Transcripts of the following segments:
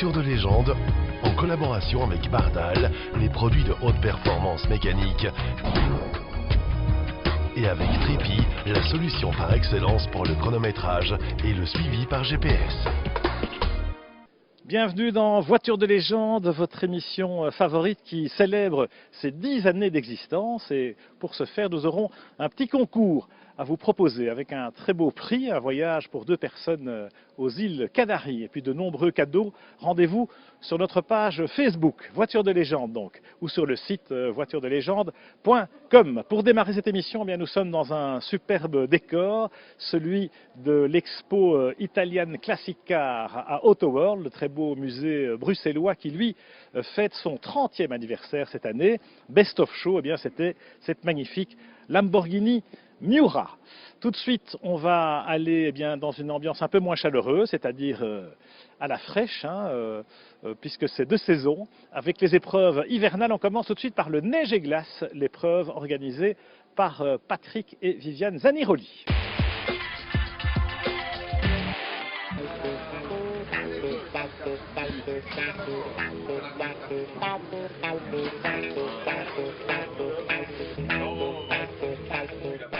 Voitures de légende, en collaboration avec Bardal, les produits de haute performance mécanique, et avec Trippy, la solution par excellence pour le chronométrage et le suivi par GPS. Bienvenue dans Voitures de légende, votre émission favorite qui célèbre ses 10 années d'existence. Et pour ce faire, nous aurons un petit concours à vous proposer avec un très beau prix, un voyage pour 2 personnes aux îles Canaries et puis de nombreux cadeaux. Rendez-vous sur notre page Facebook, Voitures de légende donc, ou sur le site voituresdelégende.com. Pour démarrer cette émission, eh bien, nous sommes dans un superbe décor, celui de l'expo Italian Classic Car à Autoworld, le très beau musée bruxellois qui lui fête son 30e anniversaire cette année. Best of Show, eh bien, c'était cette magnifique Lamborghini Miura. Tout de suite, on va aller eh bien, dans une ambiance un peu moins chaleureuse, c'est-à-dire à la fraîche, puisque c'est de saison. Avec les épreuves hivernales, on commence tout de suite par le neige et glace, l'épreuve organisée par Patrick et Viviane Zaniroli.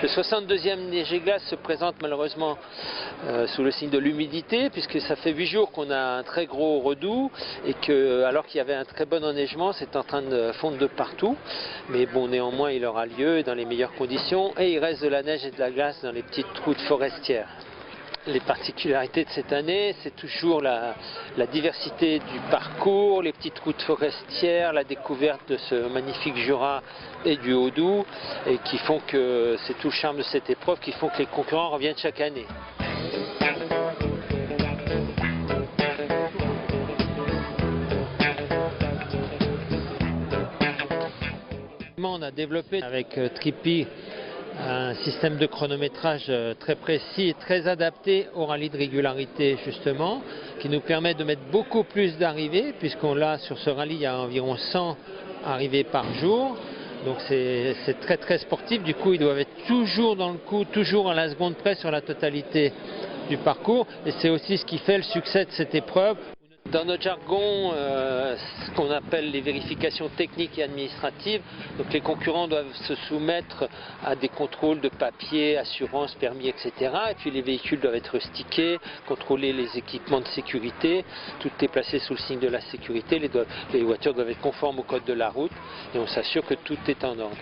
Le 62e neige et glace se présente malheureusement sous le signe de l'humidité, puisque ça fait 8 jours qu'on a un très gros redoux et que, alors qu'il y avait un très bon enneigement, c'est en train de fondre de partout. Mais bon, néanmoins, il aura lieu dans les meilleures conditions et il reste de la neige et de la glace dans les petites routes forestières. Les particularités de cette année, c'est toujours la diversité du parcours, les petites routes forestières, la découverte de ce magnifique Jura et du Haut-Doubs, et qui font que c'est tout le charme de cette épreuve, qui font que les concurrents reviennent chaque année. On a développé avec Trippy un système de chronométrage très précis et très adapté au rallye de régularité justement, qui nous permet de mettre beaucoup plus d'arrivées, puisqu'on l'a sur ce rallye, il y a environ 100 arrivées par jour. Donc c'est très très sportif, du coup ils doivent être toujours dans le coup, toujours à la seconde près sur la totalité du parcours, et c'est aussi ce qui fait le succès de cette épreuve. Dans notre jargon, ce qu'on appelle les vérifications techniques et administratives, donc les concurrents doivent se soumettre à des contrôles de papier, assurance, permis, etc. Et puis les véhicules doivent être stickés, contrôler les équipements de sécurité, tout est placé sous le signe de la sécurité, les voitures doivent être conformes au code de la route et on s'assure que tout est en ordre.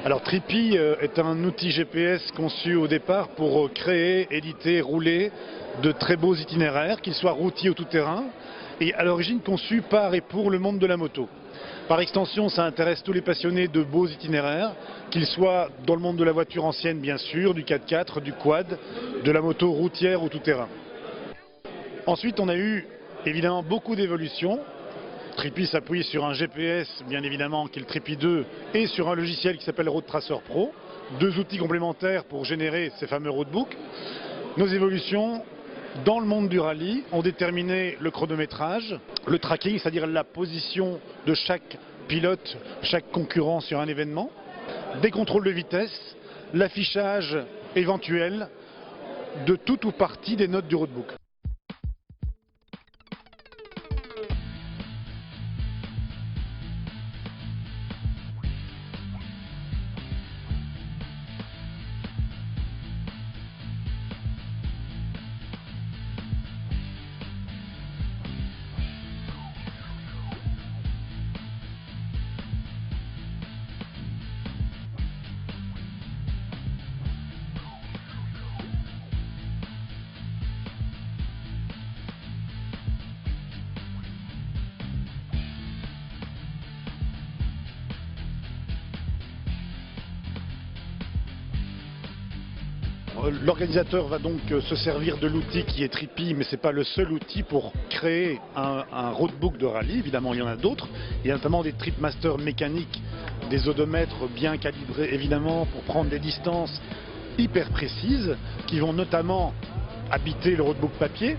Alors Trippy est un outil GPS conçu au départ pour créer, éditer, rouler de très beaux itinéraires, qu'ils soient routiers ou tout-terrain, et à l'origine conçu par et pour le monde de la moto. Par extension, ça intéresse tous les passionnés de beaux itinéraires, qu'ils soient dans le monde de la voiture ancienne bien sûr, du 4x4, du quad, de la moto routière ou tout-terrain. Ensuite, on a eu évidemment beaucoup d'évolutions. Trippy s'appuie sur un GPS, bien évidemment, qui est le Trippy 2, et sur un logiciel qui s'appelle Road Tracer Pro. 2 outils complémentaires pour générer ces fameux roadbooks. Nos évolutions, dans le monde du rallye, ont déterminé le chronométrage, le tracking, c'est-à-dire la position de chaque pilote, chaque concurrent sur un événement, des contrôles de vitesse, l'affichage éventuel de tout ou partie des notes du roadbook. L'organisateur va donc se servir de l'outil qui est Trippy, mais ce n'est pas le seul outil pour créer un roadbook de rallye. Évidemment, il y en a d'autres. Il y a notamment des tripmasters mécaniques, des odomètres bien calibrés, évidemment, pour prendre des distances hyper précises, qui vont notamment habiter le roadbook papier.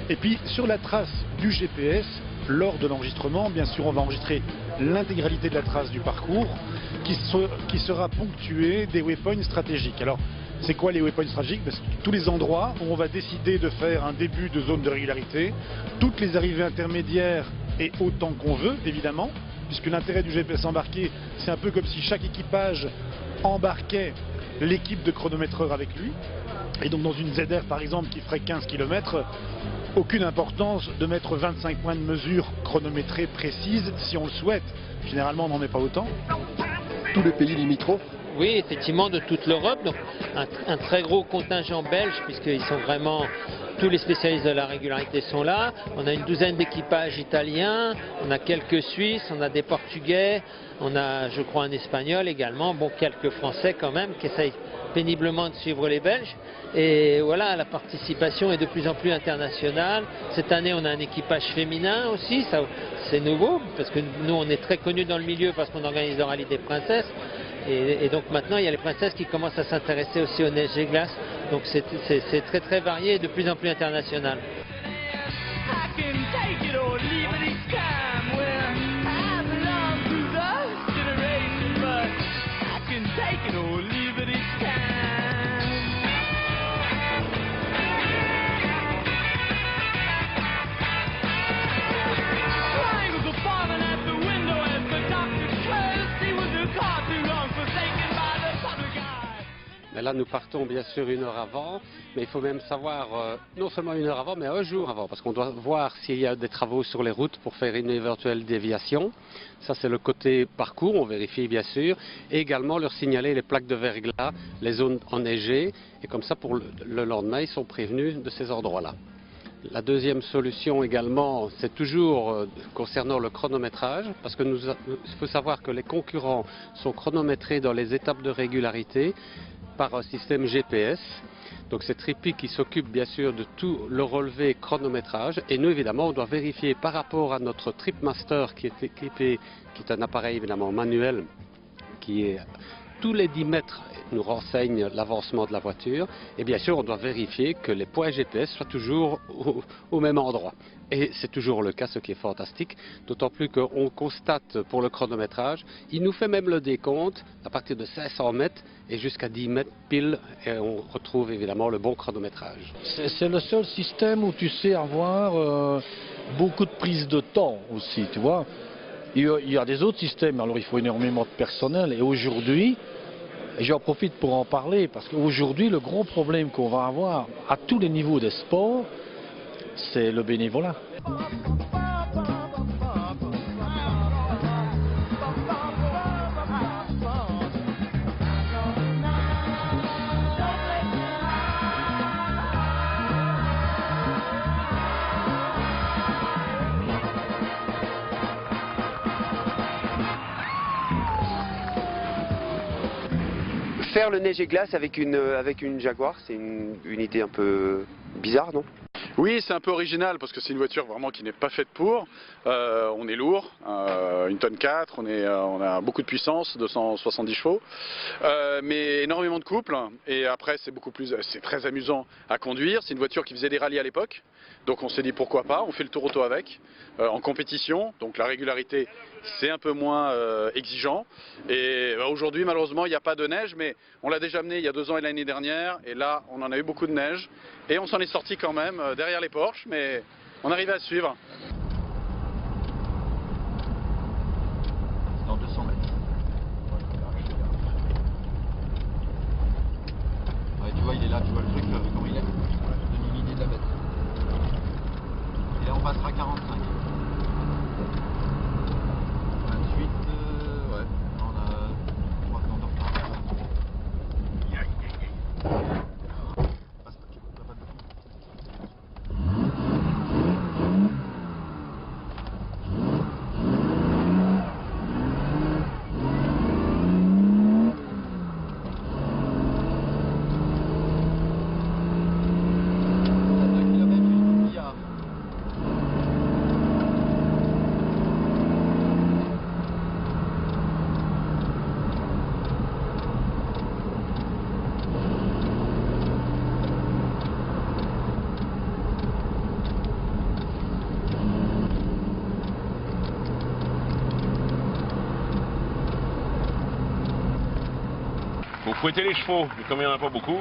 Et puis, sur la trace du GPS, lors de l'enregistrement, bien sûr, on va enregistrer l'intégralité de la trace du parcours, qui sera ponctuée des waypoints stratégiques. Alors, C'est quoi les waypoints stratégiques? Tous les endroits où on va décider de faire un début de zone de régularité, toutes les arrivées intermédiaires et autant qu'on veut, évidemment, puisque l'intérêt du GPS embarqué, c'est un peu comme si chaque équipage embarquait l'équipe de chronométreurs avec lui. Et donc dans une ZR par exemple qui ferait 15 km, aucune importance de mettre 25 points de mesure chronométrés précises si on le souhaite. Généralement on n'en met pas autant. Tous les pays limitrophes? Oui, effectivement, de toute l'Europe. Donc un très gros contingent belge, puisqu'ils sont vraiment, tous les spécialistes de la régularité sont là. On a une douzaine d'équipages italiens, on a quelques Suisses, on a des Portugais, on a, je crois, un Espagnol également. Bon, quelques Français quand même qui essayent péniblement de suivre les Belges. Et voilà, la participation est de plus en plus internationale. Cette année, on a un équipage féminin aussi, ça c'est nouveau, parce que nous, on est très connus dans le milieu parce qu'on organise le rallye des princesses. Et donc maintenant, il y a les princesses qui commencent à s'intéresser aussi aux neiges et glaces. Donc c'est très très varié et de plus en plus international. Mais là, nous partons bien sûr 1 heure avant, mais il faut même savoir, non seulement 1 heure avant, mais 1 jour avant, parce qu'on doit voir s'il y a des travaux sur les routes pour faire une éventuelle déviation. Ça, c'est le côté parcours, on vérifie bien sûr, et également leur signaler les plaques de verglas, les zones enneigées, et comme ça, pour le lendemain, ils sont prévenus de ces endroits-là. La deuxième solution également, c'est toujours concernant le chronométrage, parce que il faut savoir que les concurrents sont chronométrés dans les étapes de régularité par un système GPS. Donc c'est Trippi qui s'occupe bien sûr de tout le relevé chronométrage, et nous évidemment on doit vérifier par rapport à notre Tripmaster qui est équipé, qui est un appareil évidemment manuel qui est tous les 10 mètres nous renseigne l'avancement de la voiture, et bien sûr on doit vérifier que les points GPS soient toujours au même endroit. Et c'est toujours le cas, ce qui est fantastique, d'autant plus qu'on constate pour le chronométrage, il nous fait même le décompte à partir de 500 mètres et jusqu'à 10 mètres pile, et on retrouve évidemment le bon chronométrage. C'est le seul système où tu sais avoir beaucoup de prise de temps aussi, tu vois. Il y a des autres systèmes, alors il faut énormément de personnel, et aujourd'hui, et j'en profite pour en parler, parce qu'aujourd'hui, le gros problème qu'on va avoir à tous les niveaux des sports, c'est le bénévolat. Faire le neige et glace avec une Jaguar, c'est une idée un peu bizarre, non? Oui, c'est un peu original parce que c'est une voiture vraiment qui n'est pas faite pour. On est lourd, 1 tonne 4, on a beaucoup de puissance, 270 chevaux, mais énormément de couple. Et après, c'est très amusant à conduire. C'est une voiture qui faisait des rallyes à l'époque, donc on s'est dit pourquoi pas. On fait le tour auto avec, en compétition. Donc la régularité, c'est un peu moins exigeant. Et aujourd'hui, malheureusement, il n'y a pas de neige, mais on l'a déjà amené il y a 2 ans et l'année dernière. Et là, on en a eu beaucoup de neige. Et on s'en est sorti quand même derrière les Porsche, mais on arrivait à suivre. Dans 200 mètres. Ouais, tu vois, il est là, tu vois le truc, comment il est. Ça donne une idée de la bête. Et là, on passera à 45. 28, ouais. On a 3 temps de retard. fouetter les chevaux, comme il n'y en a pas beaucoup.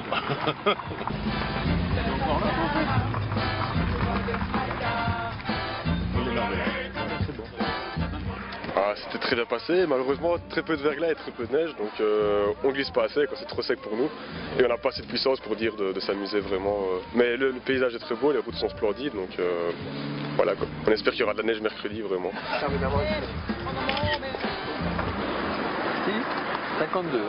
Ah, c'était très bien passé, malheureusement très peu de verglas et très peu de neige, donc on glisse pas assez, c'est trop sec pour nous. Et on n'a pas assez de puissance pour dire de s'amuser vraiment. Mais le paysage est très beau, les routes sont splendides, donc voilà quoi. On espère qu'il y aura de la neige mercredi vraiment. 52.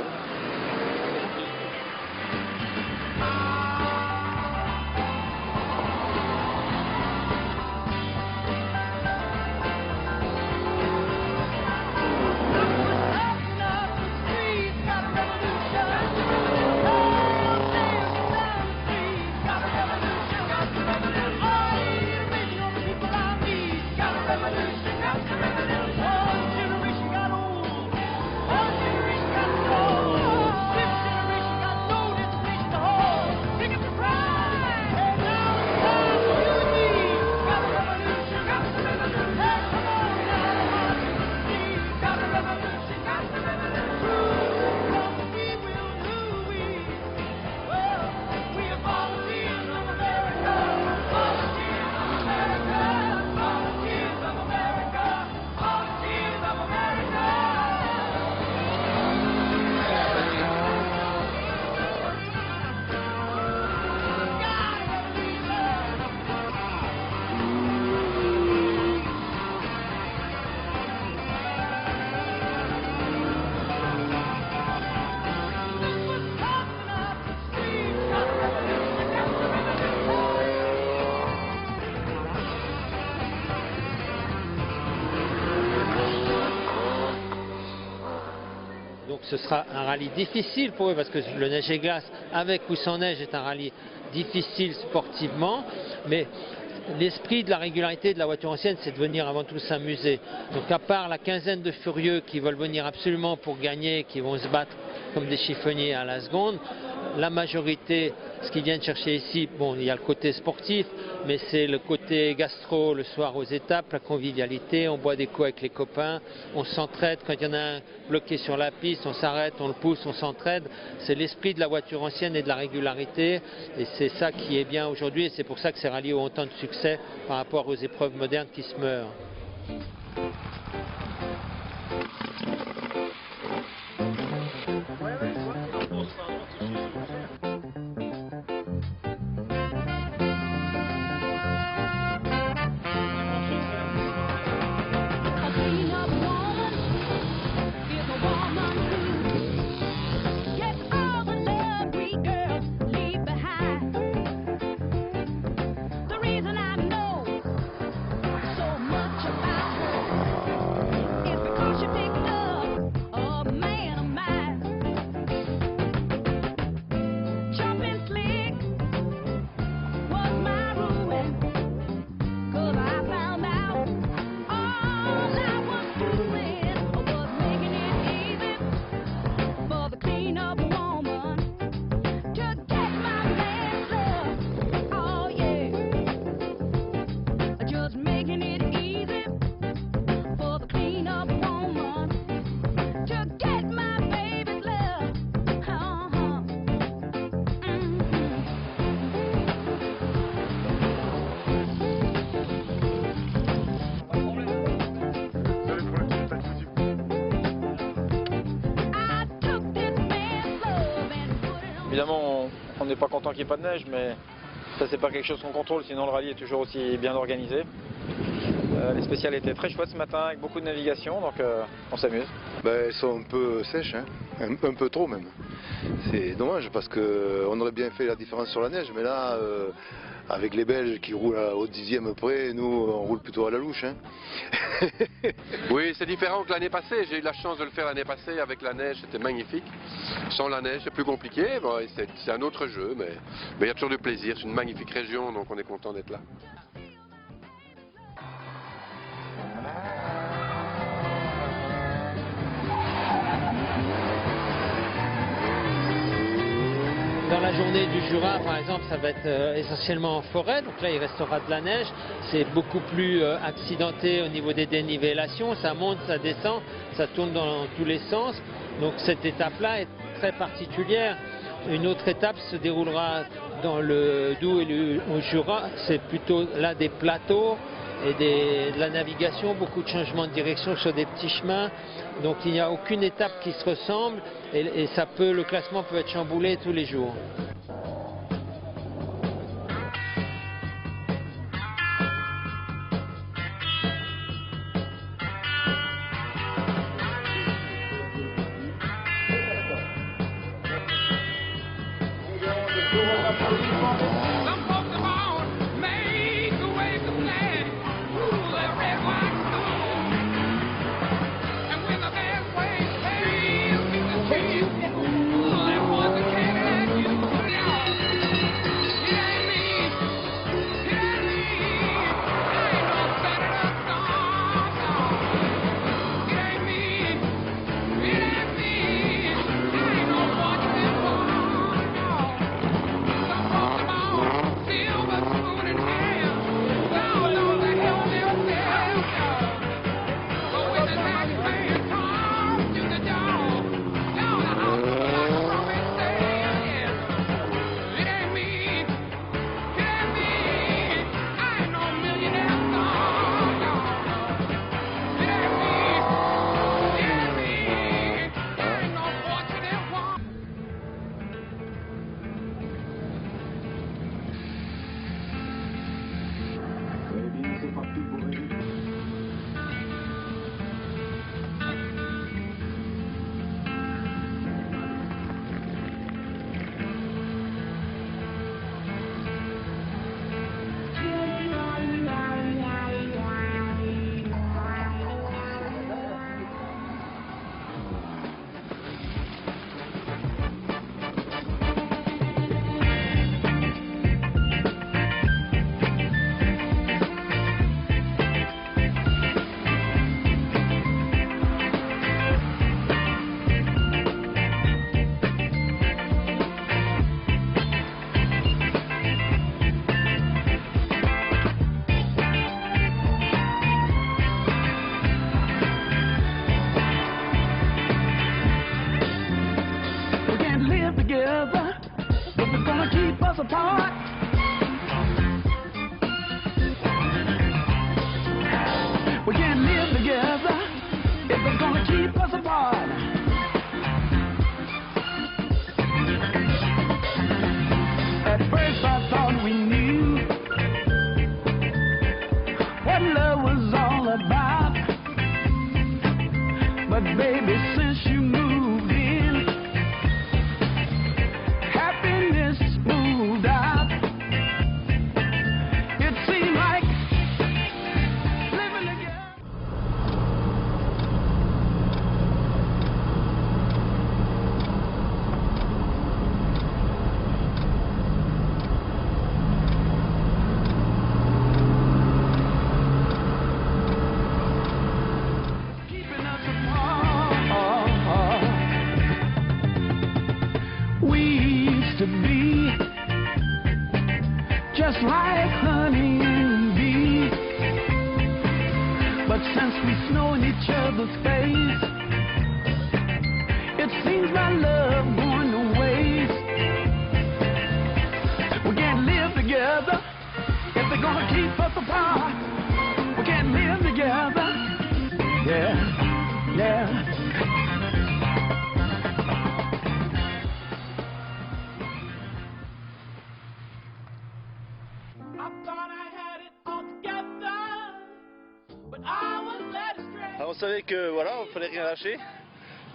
Donc ce sera un rallye difficile pour eux parce que le neige et glace avec ou sans neige est un rallye difficile sportivement, mais l'esprit de la régularité de la voiture ancienne, c'est de venir avant tout s'amuser. Donc à part la quinzaine de furieux qui veulent venir absolument pour gagner, qui vont se battre comme des chiffonniers à la seconde, la majorité, ce qu'ils viennent chercher ici, bon, il y a le côté sportif, mais c'est le côté gastro le soir aux étapes, la convivialité, on boit des coups avec les copains, on s'entraide, quand il y en a un bloqué sur la piste, on s'arrête, on le pousse, on s'entraide. C'est l'esprit de la voiture ancienne et de la régularité, et c'est ça qui est bien aujourd'hui, et c'est pour ça que ces rallyes ont autant de succès par rapport aux épreuves modernes qui se meurent. Évidemment, on n'est pas content qu'il n'y ait pas de neige, mais ça c'est pas quelque chose qu'on contrôle, sinon le rallye est toujours aussi bien organisé. Les spéciales étaient très chouettes ce matin, avec beaucoup de navigation, donc on s'amuse. Elles sont un peu sèches, hein. Un peu trop même. C'est dommage parce qu'on aurait bien fait la différence sur la neige, mais là, avec les Belges qui roulent au 10e près, nous on roule plutôt à la louche. Hein. Oui, c'est différent que l'année passée. J'ai eu la chance de le faire l'année passée avec la neige, c'était magnifique. Sans la neige, c'est plus compliqué, bon, c'est un autre jeu, mais il y a toujours du plaisir. C'est une magnifique région, donc on est content d'être là. Dans la journée du Jura, par exemple, ça va être essentiellement en forêt, donc là il restera de la neige. C'est beaucoup plus accidenté au niveau des dénivellations, ça monte, ça descend, ça tourne dans tous les sens. Donc cette étape-là est très particulière. Une autre étape se déroulera dans le Doubs et le Jura. C'est plutôt là des plateaux et de la navigation, beaucoup de changements de direction sur des petits chemins. Donc il n'y a aucune étape qui se ressemble et le classement peut être chamboulé tous les jours. Apart. We can't live together if it's gonna keep us apart. At first I thought we knew what love was all about, but baby, since you moved in, happiness moved out. It seemed like living together. Keeping us apart. We used to be just like honey and bee, but since we've known each other's face, it seems my love going to waste. We can't live together if they're gonna keep us apart. We can't live together. Yeah, yeah. Alors on savait que voilà, il fallait rien lâcher.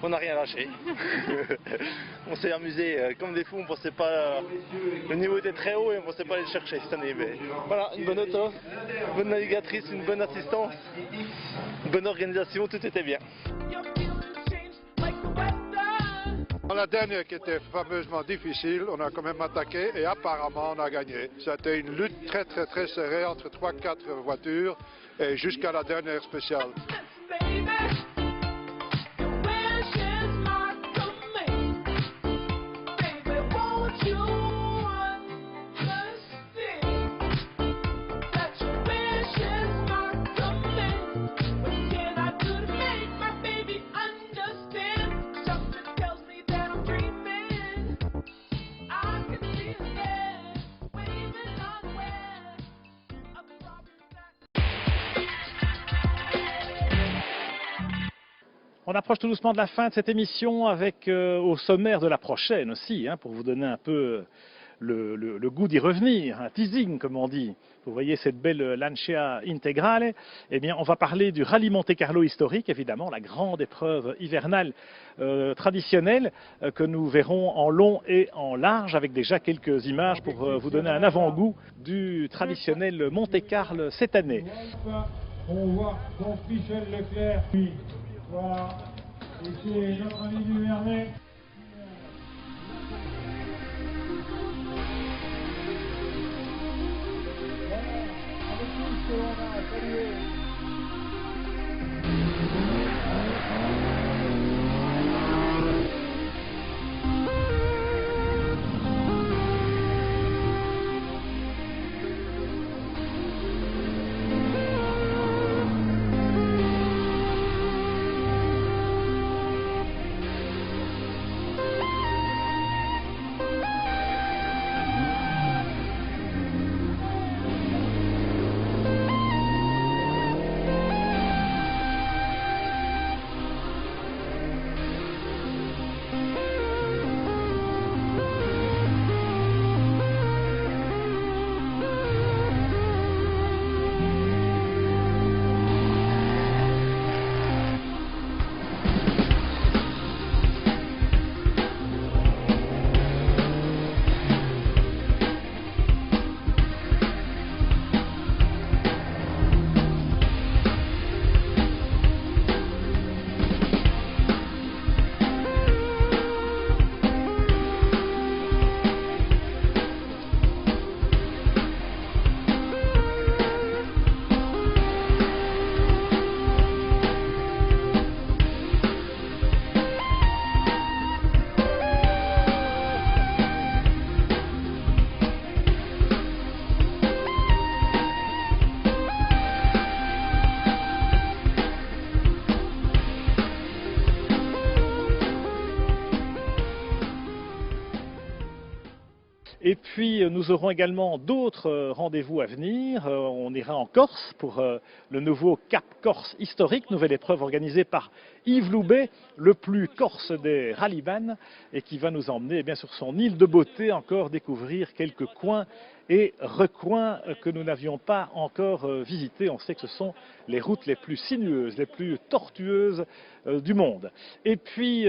On n'a rien lâché. On s'est amusé comme des fous, on pensait pas. Le niveau était très haut et on pensait pas aller le chercher cette année. Mais voilà, une bonne auto, une bonne navigatrice, une bonne assistance, une bonne organisation, tout était bien. Dans la dernière qui était fameusement difficile, on a quand même attaqué et apparemment on a gagné. C'était une lutte très serrée entre 3-4 voitures et jusqu'à la dernière spéciale. Dream On approche tout doucement de la fin de cette émission avec au sommaire de la prochaine aussi, pour vous donner un peu le goût d'y revenir, un teasing comme on dit. Vous voyez cette belle Lancia Integrale. Eh bien, on va parler du rallye Monte-Carlo historique, évidemment, la grande épreuve hivernale traditionnelle que nous verrons en long et en large, avec déjà quelques images pour vous donner un avant-goût du traditionnel Monte-Carlo cette année. On voit donc Michel Leclerc, puis voilà, et c'est notre ami Duvernay. Et puis nous aurons également d'autres rendez-vous à venir. On ira en Corse pour le nouveau Cap Corse historique, nouvelle épreuve organisée par Yves Loubet, le plus corse des rallyman, et qui va nous emmener sur son île de beauté, encore découvrir quelques coins et recoins que nous n'avions pas encore visités. On sait que ce sont les routes les plus sinueuses, les plus tortueuses du monde. Et puis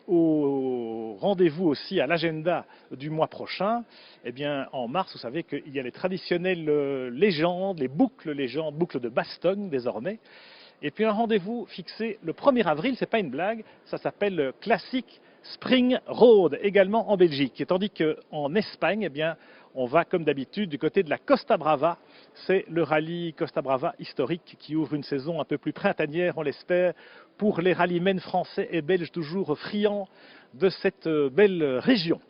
au rendez-vous aussi à l'agenda du mois prochain, en mars, vous savez qu'il y a les traditionnelles légendes, les boucles légendes, boucles de Bastogne désormais. Et puis un rendez-vous fixé le 1er avril, c'est pas une blague, ça s'appelle Classic Spring Road, également en Belgique. Et tandis qu'en Espagne, on va comme d'habitude du côté de la Costa Brava. C'est le rallye Costa Brava historique qui ouvre une saison un peu plus printanière, on l'espère, pour les rallymen français et belges toujours friands de cette belle région.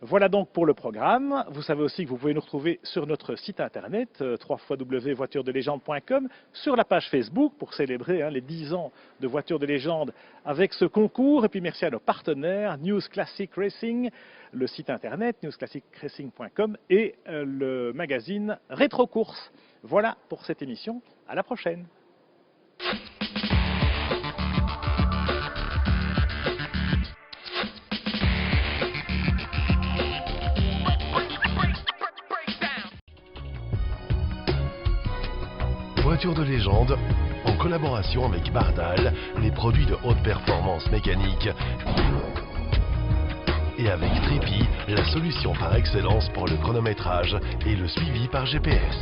Voilà donc pour le programme. Vous savez aussi que vous pouvez nous retrouver sur notre site internet www.voituresdelégende.com, sur la page Facebook pour célébrer les 10 ans de Voitures de légende avec ce concours. Et puis merci à nos partenaires News Classic Racing, le site internet newsclassicracing.com et le magazine Rétro Course. Voilà pour cette émission. À la prochaine. Voitures de légende, en collaboration avec Bardal, les produits de haute performance mécanique, et avec Tripi, la solution par excellence pour le chronométrage et le suivi par GPS.